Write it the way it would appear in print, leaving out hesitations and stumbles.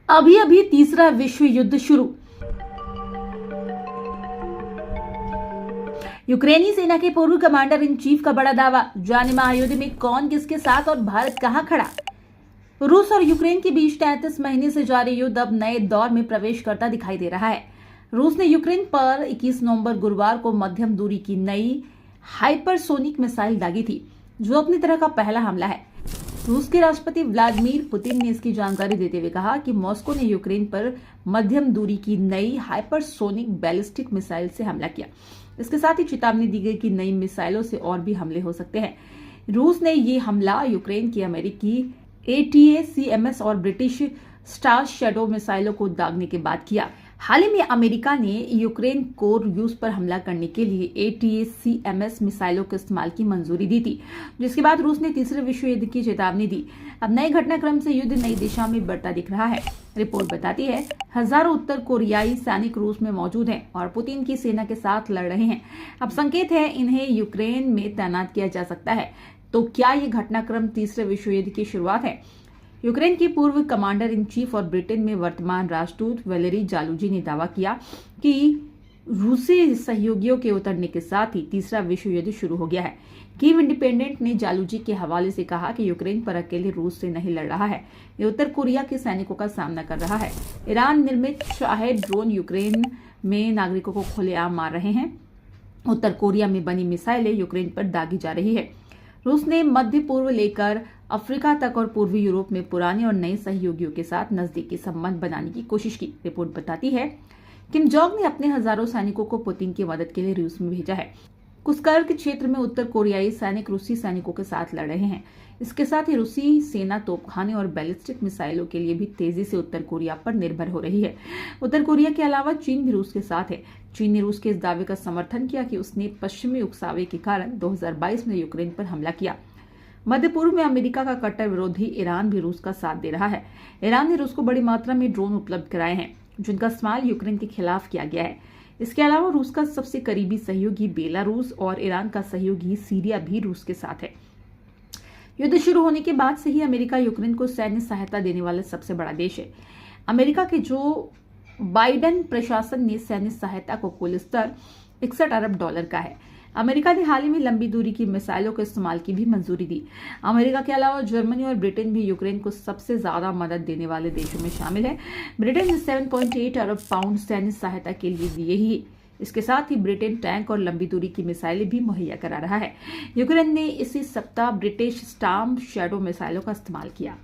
अभी अभी तीसरा विश्व युद्ध शुरू। यूक्रेनी सेना के पूर्व कमांडर इन चीफ का बड़ा दावा। जाने महायुद्ध में कौन किसके साथ और भारत कहां खड़ा। रूस और यूक्रेन के बीच 33 महीने से जारी युद्ध अब नए दौर में प्रवेश करता दिखाई दे रहा है। रूस ने यूक्रेन पर 21 नवंबर गुरुवार को मध्यम दूरी की नई हाइपरसोनिक मिसाइल दागी थी, जो अपनी तरह का पहला हमला है। रूस के राष्ट्रपति व्लादिमीर पुतिन ने इसकी जानकारी देते हुए कहा कि मॉस्को ने यूक्रेन पर मध्यम दूरी की नई हाइपरसोनिक बैलिस्टिक मिसाइल से हमला किया। इसके साथ ही चेतावनी दी गई कि नई मिसाइलों से और भी हमले हो सकते हैं। रूस ने ये हमला यूक्रेन की अमेरिकी ATACMS और ब्रिटिश स्टार शैडो मिसाइलों को दागने के बाद किया। हाल ही में अमेरिका ने यूक्रेन को रूस पर हमला करने के लिए ATACMS मिसाइलों के इस्तेमाल की मंजूरी दी थी, जिसके बाद रूस ने तीसरे विश्व युद्ध की चेतावनी दी। अब नए घटनाक्रम से युद्ध नई दिशा में बढ़ता दिख रहा है। रिपोर्ट बताती है हजारों उत्तर कोरियाई सैनिक रूस में मौजूद हैं और पुतिन की सेना के साथ लड़ रहे हैं। अब संकेत है इन्हें यूक्रेन में तैनात किया जा सकता है। तो क्या ये घटनाक्रम तीसरे विश्व युद्ध की शुरुआत है? यूक्रेन की पूर्व कमांडर इन चीफ और ब्रिटेन में वर्तमान राजदूत वैलेरी जालूजी ने दावा किया कि रूसी सहयोगियों के उतरने के साथ ही तीसरा विश्व युद्ध शुरू हो गया है। कीव इंडिपेंडेंट ने जालूजी के हवाले से कहा कि यूक्रेन पर अकेले रूस से नहीं लड़ रहा है, ये उत्तर कोरिया के सैनिकों का सामना कर रहा है। ईरान निर्मित शाहेद ड्रोन यूक्रेन में नागरिकों को खुलेआम मार रहे हैं। उत्तर कोरिया में बनी मिसाइलें यूक्रेन पर दागी जा रही है। रूस ने मध्य पूर्व लेकर अफ्रीका तक और पूर्वी यूरोप में पुराने और नए सहयोगियों के साथ नजदीकी संबंध बनाने की कोशिश की। रिपोर्ट बताती है किम जोंग ने अपने हजारों सैनिकों को पुतिन की मदद के लिए रूस में भेजा है। कुस्कर्क क्षेत्र में उत्तर कोरियाई सैनिक रूसी सैनिकों के साथ लड़ रहे हैं। इसके साथ ही रूसी सेना तोपखाने और बैलिस्टिक मिसाइलों के लिए भी तेजी से उत्तर कोरिया पर निर्भर हो रही है। उत्तर कोरिया के अलावा चीन भी रूस के साथ है। चीन ने रूस के इस दावे का समर्थन किया कि उसने पश्चिमी उकसावे के कारण 2022 में यूक्रेन पर हमला किया। मध्य पूर्व में अमेरिका का कट्टर विरोधी ईरान भी रूस का साथ दे रहा है। ईरान ने रूस को बड़ी मात्रा में ड्रोन उपलब्ध कराए हैं, जिनका इस्तेमाल यूक्रेन के खिलाफ किया गया है। इसके अलावा रूस का सबसे करीबी सहयोगी बेलारूस और ईरान का सहयोगी सीरिया भी रूस के साथ है। युद्ध शुरू होने के बाद से ही अमेरिका यूक्रेन को सैन्य सहायता देने वाला सबसे बड़ा देश है। अमेरिका के जो बाइडेन प्रशासन ने सैन्य सहायता को कुल स्तर $61 अरब का है। अमेरिका ने हाल ही में लंबी दूरी की मिसाइलों के इस्तेमाल की भी मंजूरी दी। अमेरिका के अलावा जर्मनी और ब्रिटेन भी यूक्रेन को सबसे ज्यादा मदद देने वाले देशों में शामिल है। ब्रिटेन ने 7.8 अरब पाउंड सैन्य सहायता के लिए दिए ही। इसके साथ ही ब्रिटेन टैंक और लंबी दूरी की मिसाइलें भी मुहैया करा रहा है। यूक्रेन ने इसी सप्ताह ब्रिटिश स्टार्म शैडो मिसाइलों का इस्तेमाल किया।